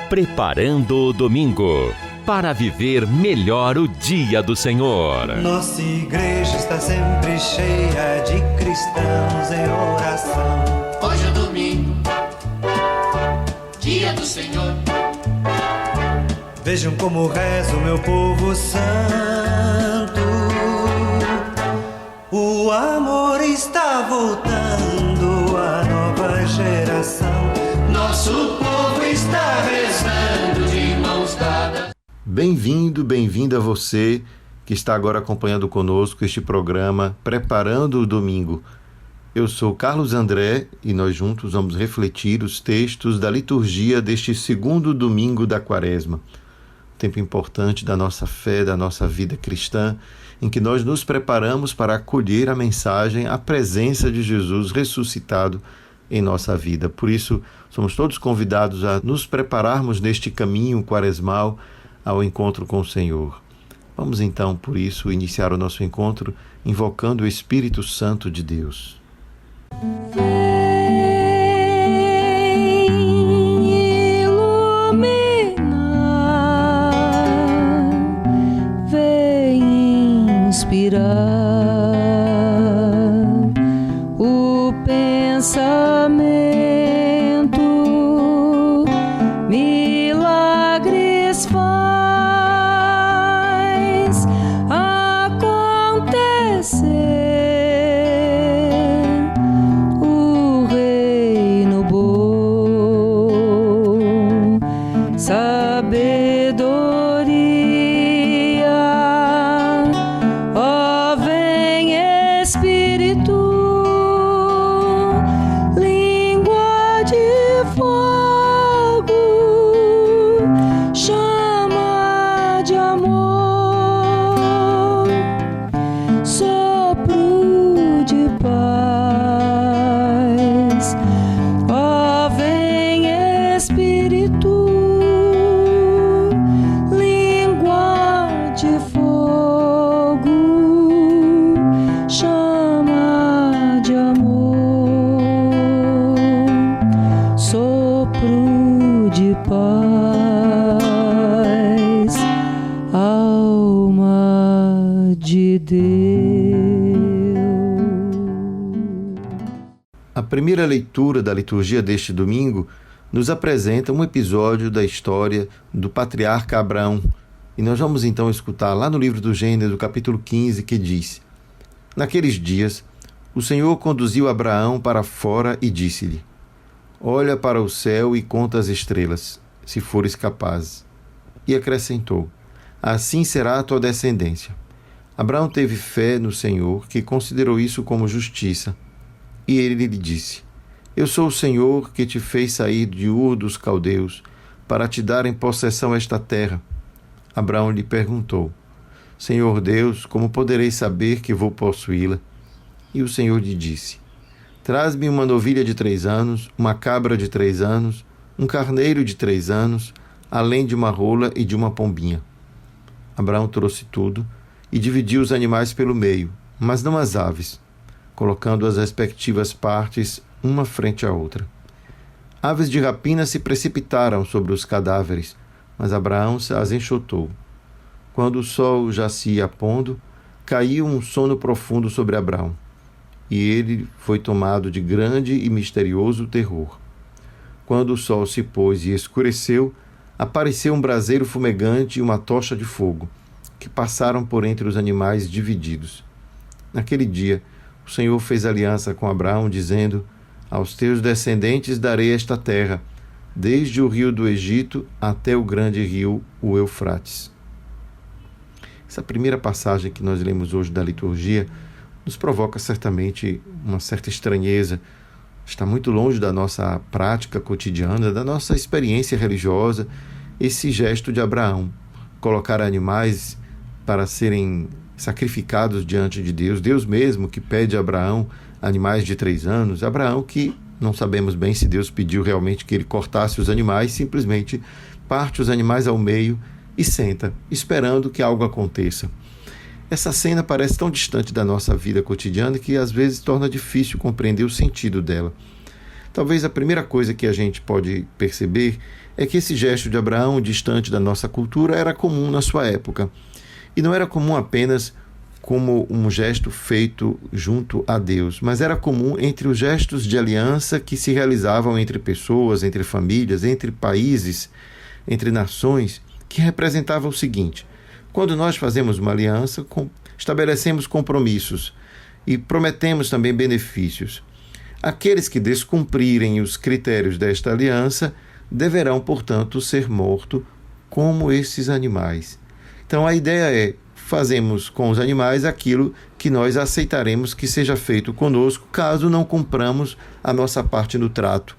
Preparando o domingo para viver melhor o dia do Senhor. Nossa igreja está sempre cheia de cristãos em oração. Hoje é domingo, dia do Senhor. Vejam como reza o meu povo santo. O amor está voltando à nova geração. Nosso povo está rezando de mãos dadas. Bem-vindo, bem-vinda você que está agora acompanhando conosco este programa Preparando o Domingo. Eu sou Carlos André e nós juntos vamos refletir os textos da liturgia deste segundo domingo da Quaresma. Tempo importante da nossa fé, da nossa vida cristã, em que nós nos preparamos para acolher a mensagem, a presença de Jesus ressuscitado em nossa vida. Por isso, somos todos convidados a nos prepararmos neste caminho quaresmal ao encontro com o Senhor. Vamos então, por isso, iniciar o nosso encontro invocando o Espírito Santo de Deus. Inspirar o pensamento, milagres faz acontecer, o reino bom, sabedoria. A primeira leitura da liturgia deste domingo nos apresenta um episódio da história do patriarca Abraão. E nós vamos então escutar lá no livro do Gênesis, capítulo 15, que diz: Naqueles dias, o Senhor conduziu Abraão para fora e disse-lhe: Olha para o céu e conta as estrelas, se fores capaz. E acrescentou: Assim será a tua descendência. Abraão teve fé no Senhor, que considerou isso como justiça. E ele lhe disse: Eu sou o Senhor que te fez sair de Ur dos Caldeus, para te dar em possessão esta terra. Abraão lhe perguntou: Senhor Deus, como poderei saber que vou possuí-la? E o Senhor lhe disse: Traz-me uma novilha de 3 anos, uma cabra de 3 anos, um carneiro de 3 anos, além de uma rola e de uma pombinha. Abraão trouxe tudo e dividiu os animais pelo meio, mas não as aves, colocando as respectivas partes uma frente à outra. Aves de rapina se precipitaram sobre os cadáveres, mas Abraão as enxotou. Quando o sol já se ia pondo, caiu um sono profundo sobre Abraão, e ele foi tomado de grande e misterioso terror. Quando o sol se pôs e escureceu, apareceu um braseiro fumegante e uma tocha de fogo, que passaram por entre os animais divididos. Naquele dia, o Senhor fez aliança com Abraão, dizendo: Aos teus descendentes darei esta terra, desde o rio do Egito até o grande rio, o Eufrates. Essa primeira passagem que nós lemos hoje da liturgia nos provoca certamente uma certa estranheza. Está muito longe da nossa prática cotidiana, da nossa experiência religiosa, esse gesto de Abraão, colocar animais para serem sacrificados diante de Deus. Deus mesmo que pede a Abraão animais de 3 anos. Abraão, que não sabemos bem se Deus pediu realmente que ele cortasse os animais, simplesmente parte os animais ao meio e senta, esperando que algo aconteça. Essa cena parece tão distante da nossa vida cotidiana que às vezes torna difícil compreender o sentido dela. Talvez a primeira coisa que a gente pode perceber é que esse gesto de Abraão, distante da nossa cultura, era comum na sua época. E não era comum apenas como um gesto feito junto a Deus, mas era comum entre os gestos de aliança que se realizavam entre pessoas, entre famílias, entre países, entre nações, que representava o seguinte: quando nós fazemos uma aliança, estabelecemos compromissos e prometemos também benefícios. Aqueles que descumprirem os critérios desta aliança deverão, portanto, ser mortos como esses animais. Então a ideia é: fazemos com os animais aquilo que nós aceitaremos que seja feito conosco, caso não cumpramos a nossa parte no trato.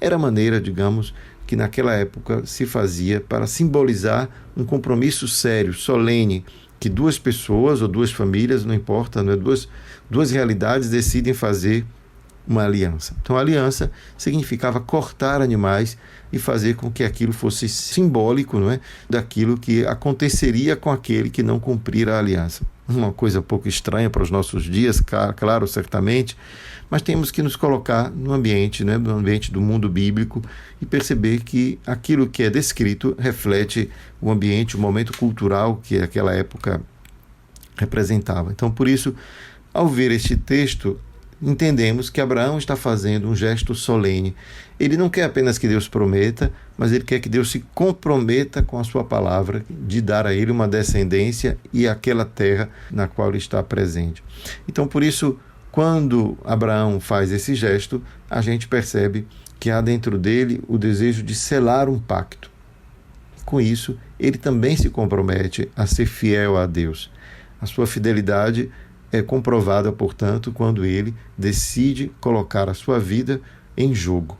Era a maneira, digamos, que naquela época se fazia para simbolizar um compromisso sério, solene, que duas pessoas ou duas famílias, não importa, não é? duas realidades decidem fazer uma aliança. Então a aliança significava cortar animais e fazer com que aquilo fosse simbólico, não é? Daquilo que aconteceria com aquele que não cumprir a aliança. Uma coisa pouco estranha para os nossos dias, claro, certamente, mas temos que nos colocar no ambiente, né? No ambiente do mundo bíblico, e perceber que aquilo que é descrito reflete o ambiente, o momento cultural que aquela época representava. Então, por isso, ao ver este texto, entendemos que Abraão está fazendo um gesto solene. Ele não quer apenas que Deus prometa, mas ele quer que Deus se comprometa com a sua palavra, de dar a ele uma descendência e aquela terra na qual ele está presente. Então, por isso, quando Abraão faz esse gesto, a gente percebe que há dentro dele o desejo de selar um pacto. Com isso, ele também se compromete a ser fiel a Deus. A sua fidelidade é comprovada, portanto, quando ele decide colocar a sua vida em jogo.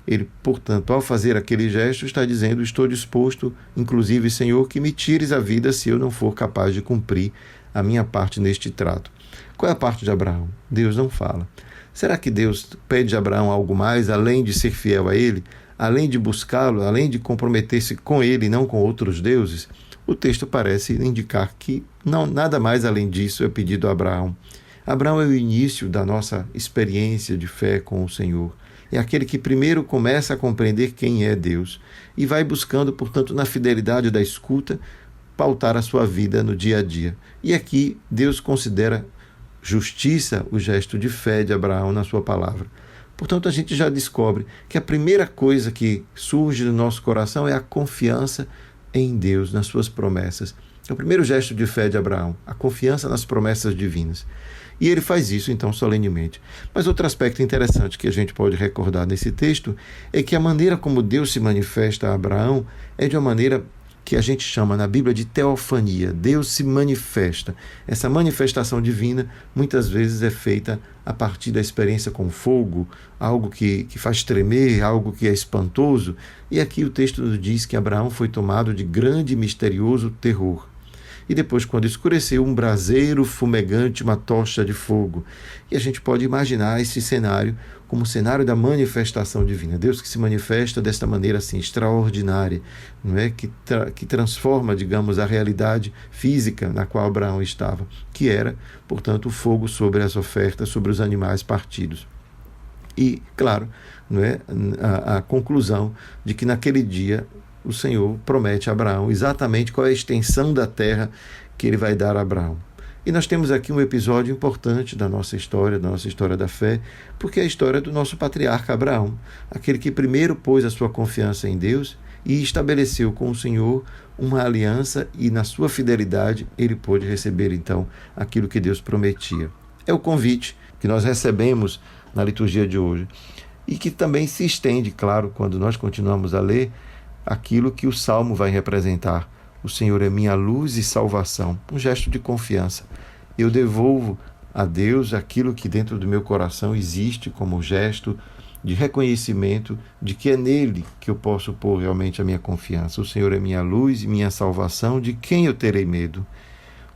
Ele, portanto, ao fazer aquele gesto, está dizendo: estou disposto, inclusive, Senhor, que me tires a vida se eu não for capaz de cumprir a minha parte neste trato. Qual é a parte de Abraão? Deus não fala. Será que Deus pede a Abraão algo mais, além de ser fiel a ele, além de buscá-lo, além de comprometer-se com ele e não com outros deuses? O texto parece indicar que nada mais além disso é pedido a Abraão. Abraão é o início da nossa experiência de fé com o Senhor. É aquele que primeiro começa a compreender quem é Deus e vai buscando, portanto, na fidelidade da escuta, pautar a sua vida no dia a dia. E aqui Deus considera justiça o gesto de fé de Abraão na sua palavra. Portanto, a gente já descobre que a primeira coisa que surge no nosso coração é a confiança em Deus, nas suas promessas. É o primeiro gesto de fé de Abraão, a confiança nas promessas divinas. E ele faz isso, então, solenemente. Mas outro aspecto interessante que a gente pode recordar nesse texto é que a maneira como Deus se manifesta a Abraão é de uma maneira que a gente chama na Bíblia de teofania. Deus se manifesta. Essa manifestação divina muitas vezes é feita a partir da experiência com fogo, algo que faz tremer, algo que é espantoso. E aqui o texto nos diz que Abraão foi tomado de grande e misterioso terror. E depois, quando escureceu, um braseiro fumegante, uma tocha de fogo. E a gente pode imaginar esse cenário como o cenário da manifestação divina. Deus que se manifesta desta maneira assim, extraordinária, não é? Que transforma, digamos, a realidade física na qual Abraão estava, que era, portanto, o fogo sobre as ofertas, sobre os animais partidos. E, claro, não é? A conclusão de que naquele dia o Senhor promete a Abraão exatamente qual é a extensão da terra que ele vai dar a Abraão. E nós temos aqui um episódio importante da nossa história da fé, porque é a história do nosso patriarca Abraão, aquele que primeiro pôs a sua confiança em Deus e estabeleceu com o Senhor uma aliança, e na sua fidelidade ele pôde receber então aquilo que Deus prometia. É o convite que nós recebemos na liturgia de hoje e que também se estende, claro, quando nós continuamos a ler, aquilo que o Salmo vai representar. O Senhor é minha luz e salvação. Um gesto de confiança. Eu devolvo a Deus aquilo que dentro do meu coração existe como gesto de reconhecimento de que é nele que eu posso pôr realmente a minha confiança. O Senhor é minha luz e minha salvação, de quem eu terei medo?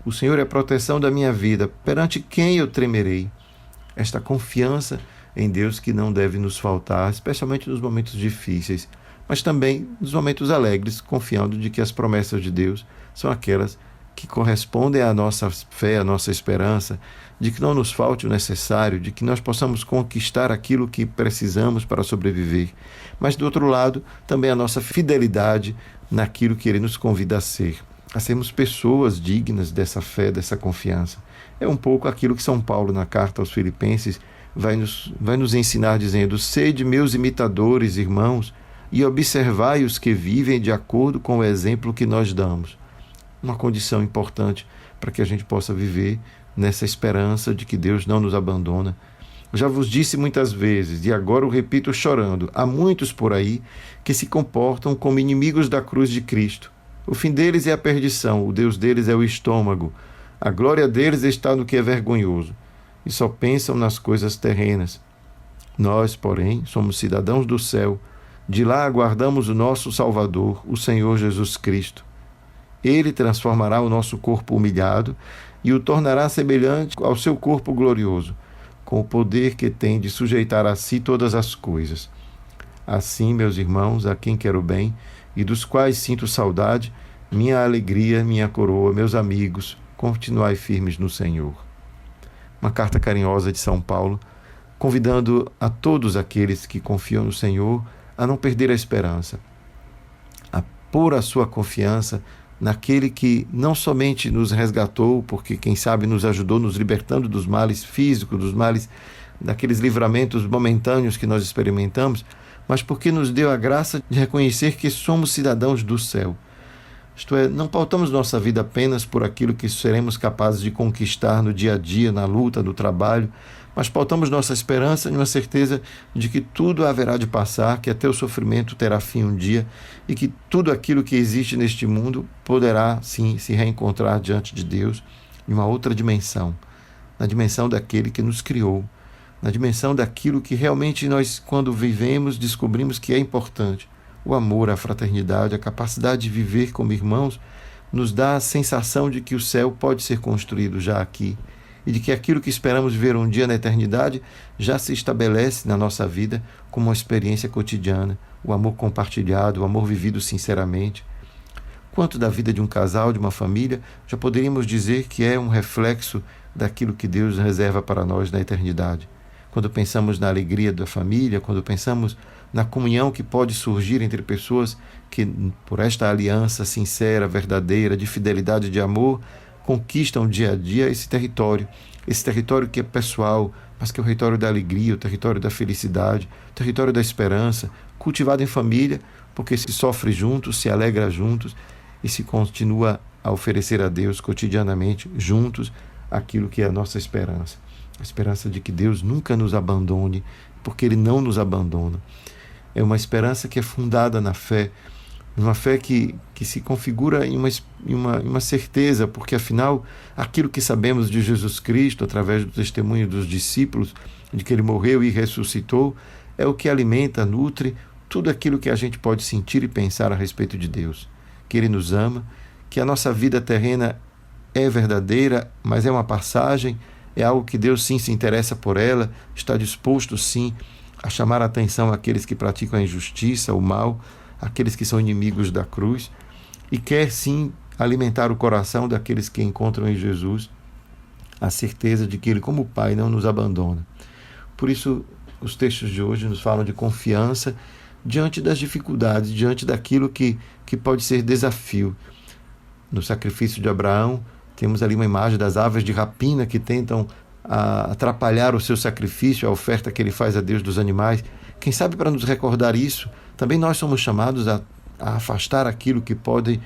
O Senhor é a proteção da minha vida, perante quem eu tremerei? Esta confiança em Deus que não deve nos faltar, especialmente nos momentos difíceis, mas também nos momentos alegres, confiando de que as promessas de Deus são aquelas que correspondem à nossa fé, à nossa esperança, de que não nos falte o necessário, de que nós possamos conquistar aquilo que precisamos para sobreviver. Mas, do outro lado, também a nossa fidelidade naquilo que Ele nos convida a sermos pessoas dignas dessa fé, dessa confiança. É um pouco aquilo que São Paulo, na carta aos Filipenses, vai nos ensinar dizendo: sede meus imitadores, irmãos, e observai os que vivem de acordo com o exemplo que nós damos. Uma condição importante para que a gente possa viver nessa esperança de que Deus não nos abandona. Já vos disse muitas vezes, e agora o repito chorando, há muitos por aí que se comportam como inimigos da cruz de Cristo. O fim deles é a perdição, o Deus deles é o estômago, a glória deles está no que é vergonhoso, e só pensam nas coisas terrenas. Nós, porém, somos cidadãos do céu, de lá aguardamos o nosso Salvador, o Senhor Jesus Cristo. Ele transformará o nosso corpo humilhado e o tornará semelhante ao seu corpo glorioso, com o poder que tem de sujeitar a si todas as coisas. Assim, meus irmãos, a quem quero bem e dos quais sinto saudade, minha alegria, minha coroa, meus amigos, continuai firmes no Senhor. Uma carta carinhosa de São Paulo, convidando a todos aqueles que confiam no Senhor a não perder a esperança, a pôr a sua confiança naquele que não somente nos resgatou, porque quem sabe nos ajudou nos libertando dos males físicos, dos males, daqueles livramentos momentâneos que nós experimentamos, mas porque nos deu a graça de reconhecer que somos cidadãos do céu. Isto é, não pautamos nossa vida apenas por aquilo que seremos capazes de conquistar no dia a dia, na luta, no trabalho, mas pautamos nossa esperança numa certeza de que tudo haverá de passar, que até o sofrimento terá fim um dia e que tudo aquilo que existe neste mundo poderá, sim, se reencontrar diante de Deus em uma outra dimensão, na dimensão daquele que nos criou, na dimensão daquilo que realmente nós, quando vivemos, descobrimos que é importante. O amor, a fraternidade, a capacidade de viver como irmãos nos dá a sensação de que o céu pode ser construído já aqui e de que aquilo que esperamos ver um dia na eternidade já se estabelece na nossa vida como uma experiência cotidiana, o amor compartilhado, o amor vivido sinceramente. Quanto da vida de um casal, de uma família, já poderíamos dizer que é um reflexo daquilo que Deus reserva para nós na eternidade. Quando pensamos na alegria da família, quando pensamos na comunhão que pode surgir entre pessoas que, por esta aliança sincera, verdadeira, de fidelidade e de amor, conquistam dia a dia esse território que é pessoal, mas que é o território da alegria, o território da felicidade, o território da esperança, cultivado em família, porque se sofre juntos, se alegra juntos e se continua a oferecer a Deus cotidianamente, juntos, aquilo que é a nossa esperança. A esperança de que Deus nunca nos abandone, porque Ele não nos abandona. É uma esperança que é fundada na fé, uma fé que se configura em uma certeza, porque afinal, aquilo que sabemos de Jesus Cristo, através do testemunho dos discípulos, de que Ele morreu e ressuscitou, é o que alimenta, nutre tudo aquilo que a gente pode sentir e pensar a respeito de Deus. Que Ele nos ama, que a nossa vida terrena é verdadeira, mas é uma passagem, é algo que Deus sim se interessa por ela, está disposto sim a chamar a atenção àqueles que praticam a injustiça, o mal, aqueles que são inimigos da cruz, e quer sim alimentar o coração daqueles que encontram em Jesus a certeza de que Ele, como Pai, não nos abandona. Por isso, os textos de hoje nos falam de confiança diante das dificuldades, diante daquilo que pode ser desafio. No sacrifício de Abraão, temos ali uma imagem das aves de rapina que tentam atrapalhar o seu sacrifício, a oferta que ele faz a Deus dos animais. Quem sabe, para nos recordar isso, também nós somos chamados a afastar aquilo que pode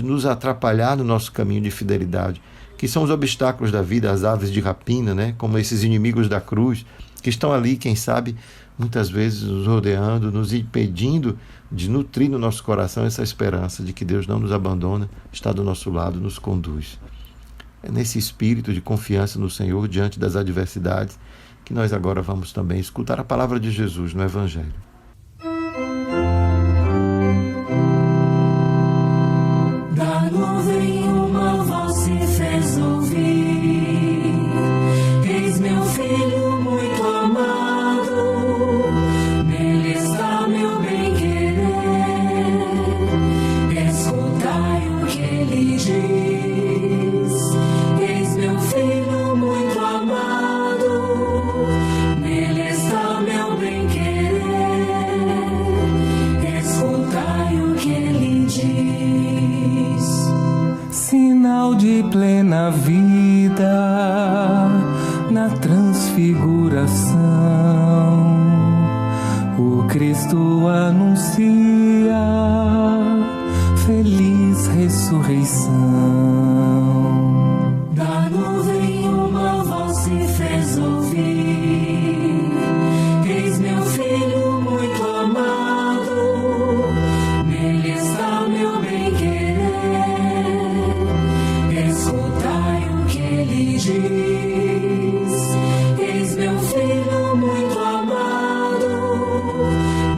nos atrapalhar no nosso caminho de fidelidade, que são os obstáculos da vida, as aves de rapina, né? Como esses inimigos da cruz, que estão ali, quem sabe, muitas vezes nos rodeando, nos impedindo de nutrir no nosso coração essa esperança de que Deus não nos abandona, está do nosso lado, nos conduz. É nesse espírito de confiança no Senhor diante das adversidades que nós agora vamos também escutar a palavra de Jesus no Evangelho. Da nuvem uma voz se fez ouvir: eis meu filho muito amado, nele está meu bem-querer, escutai o que ele diz. plena vida, na transfiguração, o Cristo anuncia feliz ressurreição. Da nuvem uma voz se fez ouvir: eis meu filho muito amado, nele está meu bem-querer. Escutai o que ele diz: eis meu filho muito amado,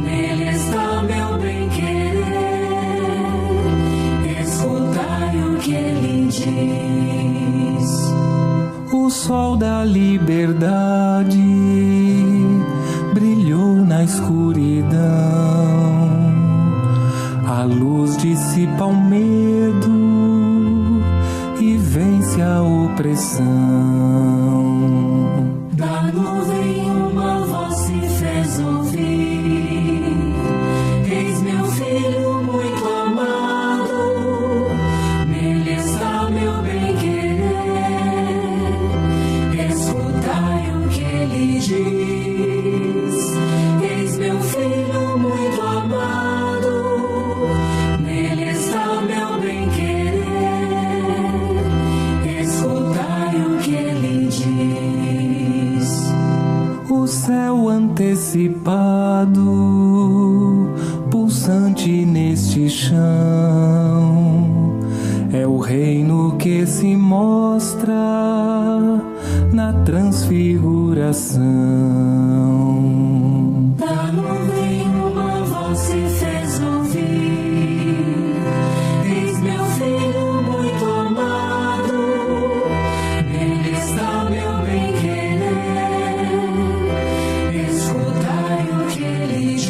nele está meu bem-querer. Escutai o que ele diz. O sol da liberdade brilhou na escuridão, a luz dissipa o medo e vence a opressão. Da nuvem uma voz se fez ouvir: eis meu filho muito amado, nele está meu bem-querer. Escutai o que ele diz: eis meu filho muito amado, nele está meu bem-querer. Escutai o que ele diz. O céu antecipado, pulsante neste chão, é o reino que se mostra na transfiguração. Da nuvem uma voz se fez ouvir: eis meu filho muito amado, nele está meu bem-querer. Escutai o que ele diz: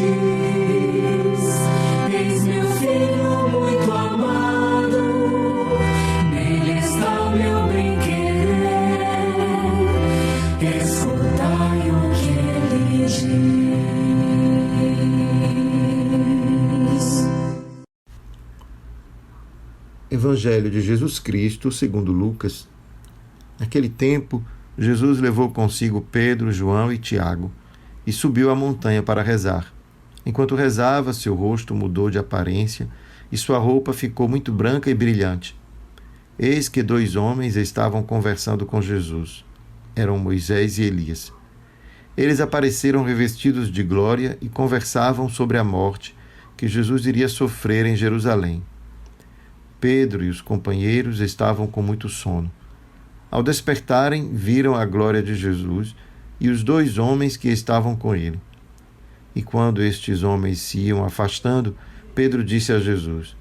eis meu filho muito amado, nele está meu bem-querer. Escutai o que ele diz. Evangelho de Jesus Cristo, segundo Lucas. Naquele tempo, Jesus levou consigo Pedro, João e Tiago e subiu a montanha para rezar. Enquanto rezava, seu rosto mudou de aparência e sua roupa ficou muito branca e brilhante. Eis que 2 homens estavam conversando com Jesus. Eram Moisés e Elias. Eles apareceram revestidos de glória e conversavam sobre a morte que Jesus iria sofrer em Jerusalém. Pedro e os companheiros estavam com muito sono. Ao despertarem, viram a glória de Jesus e os 2 homens que estavam com ele. E quando estes homens se iam afastando, Pedro disse a Jesus: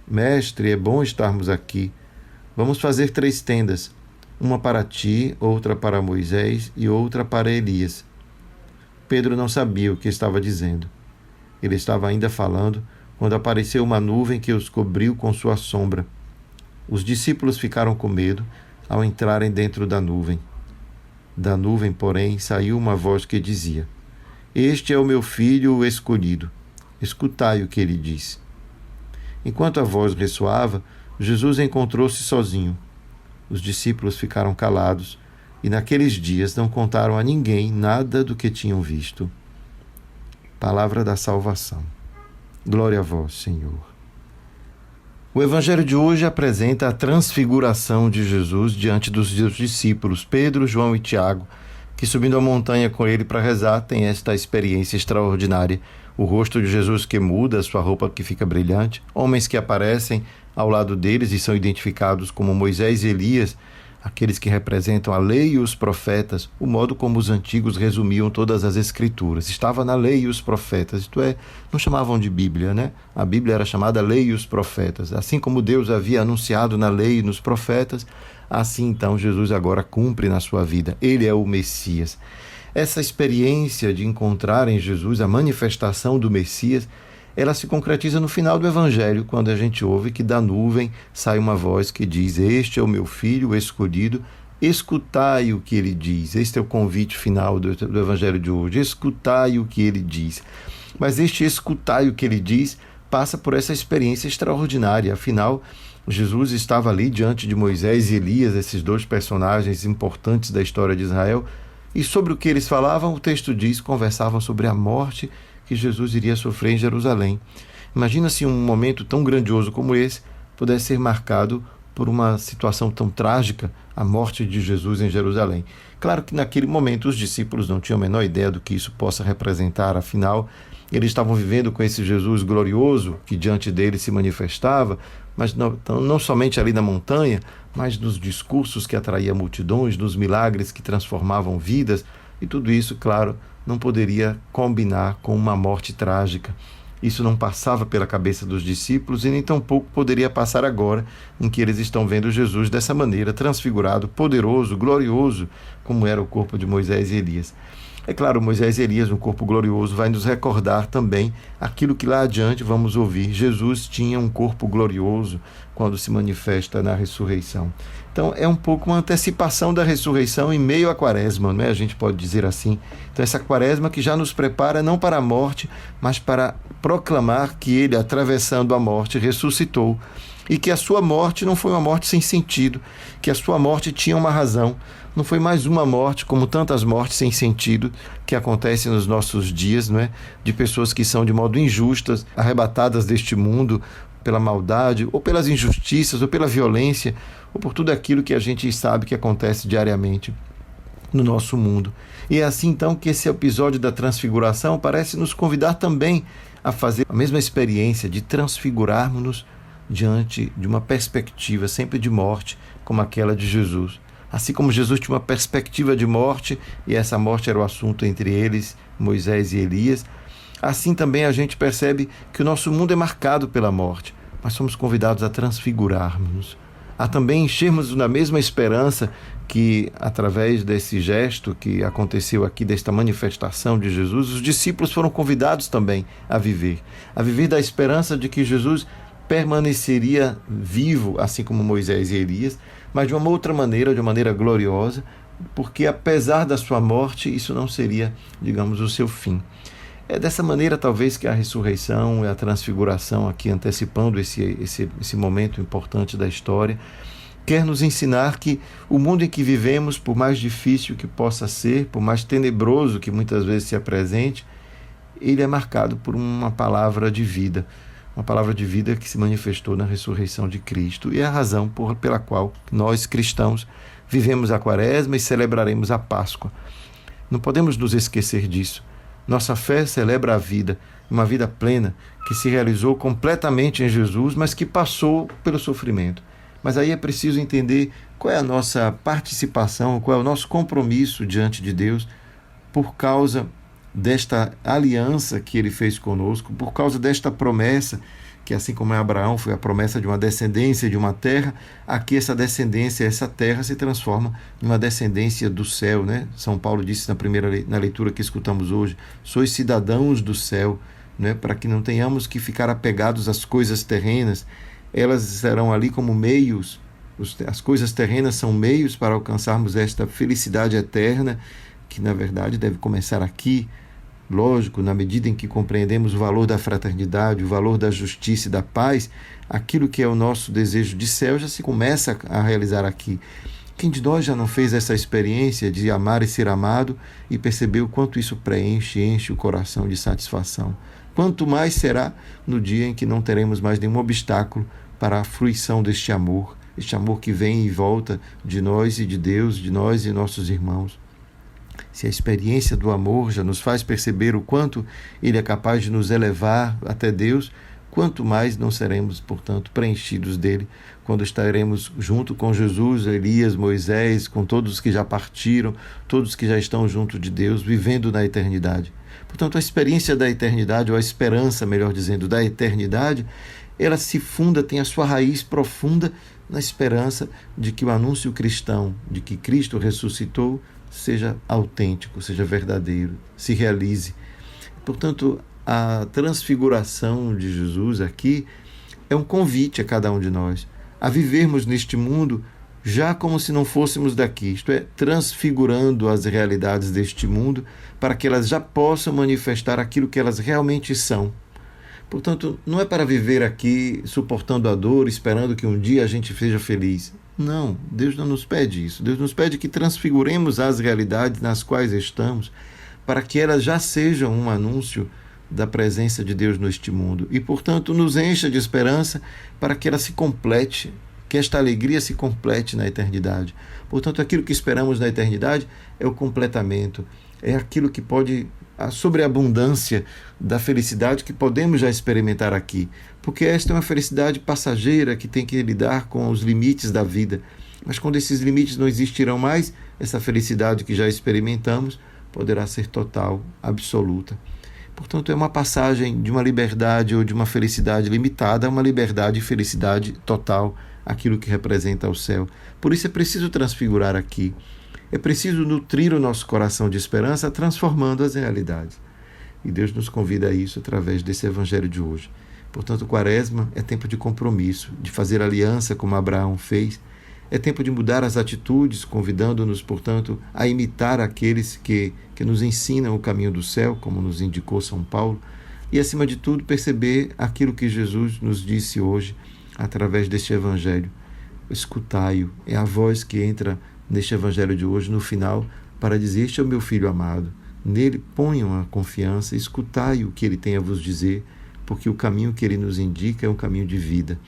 Mestre, é bom estarmos aqui. Vamos fazer 3 tendas, uma para ti, outra para Moisés e outra para Elias. Pedro não sabia o que estava dizendo. Ele estava ainda falando quando apareceu uma nuvem que os cobriu com sua sombra. Os discípulos ficaram com medo ao entrarem dentro da nuvem. Da nuvem, porém, saiu uma voz que dizia: Este é o meu filho, o escolhido. Escutai o que ele diz. Enquanto a voz ressoava, Jesus encontrou-se sozinho. Os discípulos ficaram calados e naqueles dias não contaram a ninguém nada do que tinham visto. Palavra da salvação. Glória a vós, Senhor. O Evangelho de hoje apresenta a transfiguração de Jesus diante dos seus discípulos, Pedro, João e Tiago, que subindo a montanha com ele para rezar, têm esta experiência extraordinária. O rosto de Jesus que muda, sua roupa que fica brilhante, homens que aparecem ao lado deles e são identificados como Moisés e Elias, aqueles que representam a lei e os profetas, o modo como os antigos resumiam todas as escrituras. Estava na lei e os profetas, isto é, não chamavam de Bíblia, né? A Bíblia era chamada lei e os profetas. Assim como Deus havia anunciado na lei e nos profetas, assim então Jesus agora cumpre na sua vida. Ele é o Messias. Essa experiência de encontrar em Jesus a manifestação do Messias, ela se concretiza no final do Evangelho, quando a gente ouve que da nuvem sai uma voz que diz: Este é o meu filho, o escolhido, escutai o que ele diz. Este é o convite final do Evangelho de hoje, escutai o que ele diz. Mas este escutai o que ele diz passa por essa experiência extraordinária. Afinal, Jesus estava ali diante de Moisés e Elias, esses dois personagens importantes da história de Israel, e sobre o que eles falavam, o texto diz, conversavam sobre a morte que Jesus iria sofrer em Jerusalém. Imagina se um momento tão grandioso como esse pudesse ser marcado por uma situação tão trágica, a morte de Jesus em Jerusalém. Claro que naquele momento os discípulos não tinham a menor ideia do que isso possa representar, afinal, eles estavam vivendo com esse Jesus glorioso que diante deles se manifestava, mas não somente ali na montanha, mas nos discursos que atraíam multidões, nos milagres que transformavam vidas, e tudo isso, claro, não poderia combinar com uma morte trágica. Isso não passava pela cabeça dos discípulos e nem tampouco poderia passar agora, em que eles estão vendo Jesus dessa maneira, transfigurado, poderoso, glorioso, como era o corpo de Moisés e Elias. É claro, Moisés e Elias, no corpo glorioso, vai nos recordar também aquilo que lá adiante vamos ouvir. Jesus tinha um corpo glorioso quando se manifesta na ressurreição. Então, é um pouco uma antecipação da ressurreição em meio à quaresma, não é? A gente pode dizer assim. Então, essa quaresma que já nos prepara não para a morte, mas para proclamar que ele, atravessando a morte, ressuscitou. E que a sua morte não foi uma morte sem sentido, que a sua morte tinha uma razão. Não foi mais uma morte, como tantas mortes sem sentido que acontecem nos nossos dias, não é? De pessoas que são de modo injustas, arrebatadas deste mundo pela maldade, ou pelas injustiças, ou pela violência, ou por tudo aquilo que a gente sabe que acontece diariamente no nosso mundo. E é assim então que esse episódio da transfiguração parece nos convidar também a fazer a mesma experiência de transfigurarmos-nos diante de uma perspectiva sempre de morte, como aquela de Jesus. Assim como Jesus tinha uma perspectiva de morte, e essa morte era o assunto entre eles, Moisés e Elias, assim também a gente percebe que o nosso mundo é marcado pela morte, mas somos convidados a transfigurarmos, a também enchermos na mesma esperança que, através desse gesto que aconteceu aqui, desta manifestação de Jesus, os discípulos foram convidados também a viver da esperança de que Jesus permaneceria vivo, assim como Moisés e Elias, mas de uma outra maneira, de uma maneira gloriosa, porque apesar da sua morte, isso não seria, digamos, o seu fim. É dessa maneira, talvez, que a ressurreição e a transfiguração, aqui antecipando esse momento importante da história, quer nos ensinar que o mundo em que vivemos, por mais difícil que possa ser, por mais tenebroso que muitas vezes se apresente, ele é marcado por uma palavra de vida, uma palavra de vida que se manifestou na ressurreição de Cristo, e é a razão pela qual nós, cristãos, vivemos a quaresma e celebraremos a Páscoa. Não podemos nos esquecer disso. Nossa fé celebra a vida, uma vida plena, que se realizou completamente em Jesus, mas que passou pelo sofrimento. Mas aí é preciso entender qual é a nossa participação, qual é o nosso compromisso diante de Deus, por causa desta aliança que ele fez conosco, por causa desta promessa, que assim como em Abraão foi a promessa de uma descendência de uma terra, aqui essa descendência, essa terra se transforma em uma descendência do céu, né? São Paulo disse na leitura que escutamos hoje, sois cidadãos do céu, né? Para que não tenhamos que ficar apegados às coisas terrenas, elas serão ali como meios, as coisas terrenas são meios para alcançarmos esta felicidade eterna, que na verdade deve começar aqui, lógico, na medida em que compreendemos o valor da fraternidade, o valor da justiça e da paz, aquilo que é o nosso desejo de céu já se começa a realizar aqui. Quem de nós já não fez essa experiência de amar e ser amado e percebeu o quanto isso enche o coração de satisfação? Quanto mais será no dia em que não teremos mais nenhum obstáculo para a fruição deste amor, este amor que vem e volta de nós e de Deus, de nós e nossos irmãos. Se a experiência do amor já nos faz perceber o quanto ele é capaz de nos elevar até Deus, quanto mais não seremos, portanto, preenchidos dele quando estaremos junto com Jesus, Elias, Moisés, com todos que já partiram, todos que já estão junto de Deus, vivendo na eternidade. Portanto, a experiência da eternidade, ou a esperança, melhor dizendo, da eternidade, ela se funda, tem a sua raiz profunda na esperança de que o anúncio cristão, de que Cristo ressuscitou, seja autêntico, seja verdadeiro, se realize. Portanto, a transfiguração de Jesus aqui é um convite a cada um de nós a vivermos neste mundo já como se não fôssemos daqui, isto é, transfigurando as realidades deste mundo para que elas já possam manifestar aquilo que elas realmente são. Portanto, não é para viver aqui suportando a dor, esperando que um dia a gente seja feliz. Não, Deus não nos pede isso. Deus nos pede que transfiguremos as realidades nas quais estamos, para que elas já sejam um anúncio da presença de Deus neste mundo. E, portanto, nos encha de esperança para que ela se complete, que esta alegria se complete na eternidade. Portanto, aquilo que esperamos na eternidade é o completamento, é aquilo que pode, a sobreabundância da felicidade que podemos já experimentar aqui. Porque esta é uma felicidade passageira que tem que lidar com os limites da vida. Mas quando esses limites não existirão mais, essa felicidade que já experimentamos poderá ser total, absoluta. Portanto, é uma passagem de uma liberdade ou de uma felicidade limitada a uma liberdade e felicidade total, aquilo que representa o céu. Por isso é preciso transfigurar aqui. É preciso nutrir o nosso coração de esperança, transformando as realidades. E Deus nos convida a isso através desse evangelho de hoje. Portanto, Quaresma é tempo de compromisso, de fazer aliança como Abraão fez. É tempo de mudar as atitudes, convidando-nos, portanto, a imitar aqueles que nos ensinam o caminho do céu, como nos indicou São Paulo. E, acima de tudo, perceber aquilo que Jesus nos disse hoje, através deste evangelho. Escutai-o, é a voz que entra neste evangelho de hoje, no final, para dizer: este é o meu filho amado. Nele ponham a confiança, escutai o que ele tem a vos dizer, porque o caminho que ele nos indica é um caminho de vida.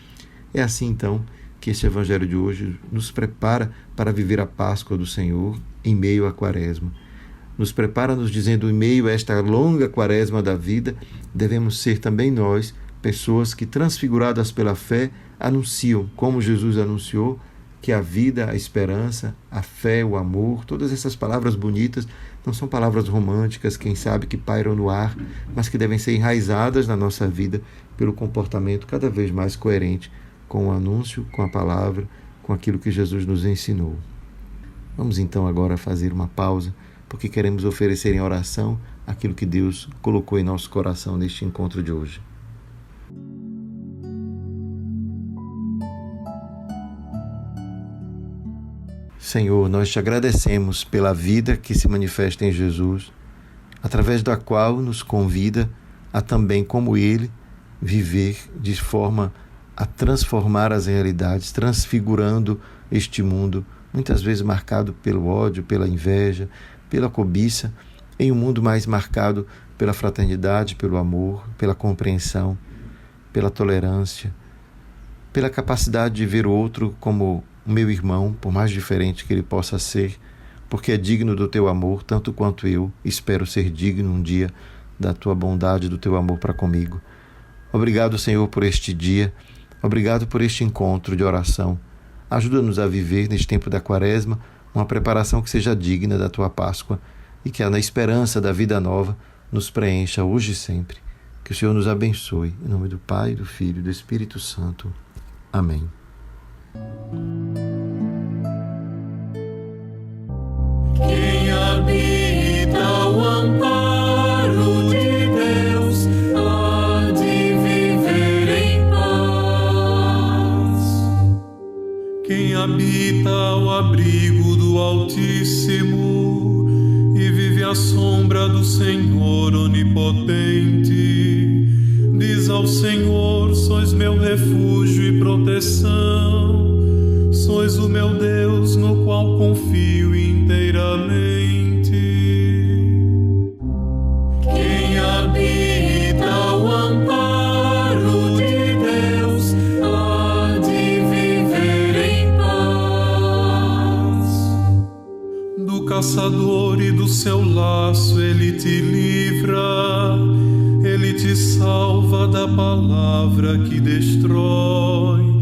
É assim, então, que este evangelho de hoje nos prepara para viver a Páscoa do Senhor em meio à Quaresma. Nos prepara nos dizendo, em meio a esta longa Quaresma da vida, devemos ser também nós pessoas que, transfiguradas pela fé, anunciam, como Jesus anunciou, que a vida, a esperança, a fé, o amor, todas essas palavras bonitas não são palavras românticas, quem sabe, que pairam no ar, mas que devem ser enraizadas na nossa vida pelo comportamento cada vez mais coerente com o anúncio, com a palavra, com aquilo que Jesus nos ensinou. Vamos então agora fazer uma pausa, porque queremos oferecer em oração aquilo que Deus colocou em nosso coração neste encontro de hoje. Senhor, nós te agradecemos pela vida que se manifesta em Jesus, através da qual nos convida a também, como Ele, viver de forma a transformar as realidades, transfigurando este mundo, muitas vezes marcado pelo ódio, pela inveja, pela cobiça, em um mundo mais marcado pela fraternidade, pelo amor, pela compreensão, pela tolerância, pela capacidade de ver o outro como o meu irmão, por mais diferente que ele possa ser, porque é digno do teu amor, tanto quanto eu espero ser digno um dia da tua bondade, do teu amor para comigo. Obrigado, Senhor, por este dia. Obrigado por este encontro de oração. Ajuda-nos a viver neste tempo da Quaresma uma preparação que seja digna da tua Páscoa e que, na esperança da vida nova, nos preencha hoje e sempre. Que o Senhor nos abençoe. Em nome do Pai, do Filho e do Espírito Santo. Amém. Quem habita o amparo de Deus há de viver em paz. Quem habita o abrigo do Altíssimo e vive à sombra do Senhor Onipotente, diz ao Senhor: sois meu refúgio e proteção, sois o meu Deus no qual confio inteiramente. Quem habita o amparo de Deus há de viver em paz. Do caçador e do seu laço ele te livra, ele te salva da palavra que destrói.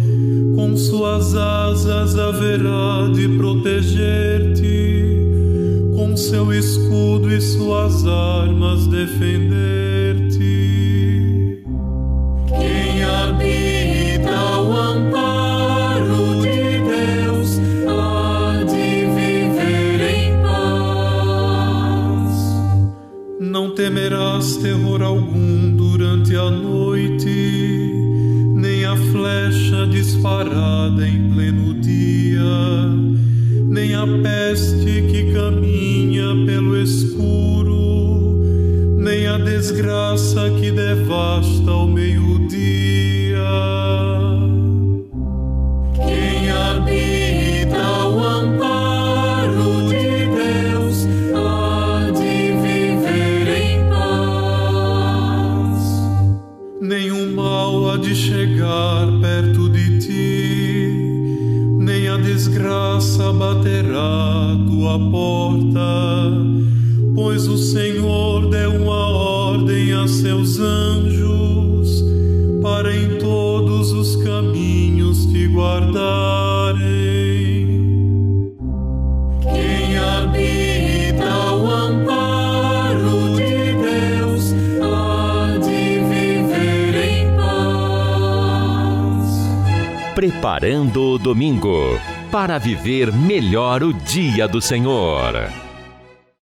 Com suas asas haverá de proteger-te, com seu escudo e suas armas defender-te. Quem habita o amparo de Deus há de viver em paz. Não temerás terror algum durante a noite, nem a flecha disparada em pleno dia, nem a peste que caminha pelo escuro, nem nem a desgraça que devasta ao meio-dia. Quem habita o amparo de Deus há de viver em paz. Nenhum mal há de chegar perto de ti, nem a desgraça baterá à tua porta, pois o Senhor deu uma ordem a seus anjos para em todos os caminhos te guardarem. Quem habita o amparo de Deus há de viver em paz. Preparando o domingo para viver melhor o dia do Senhor.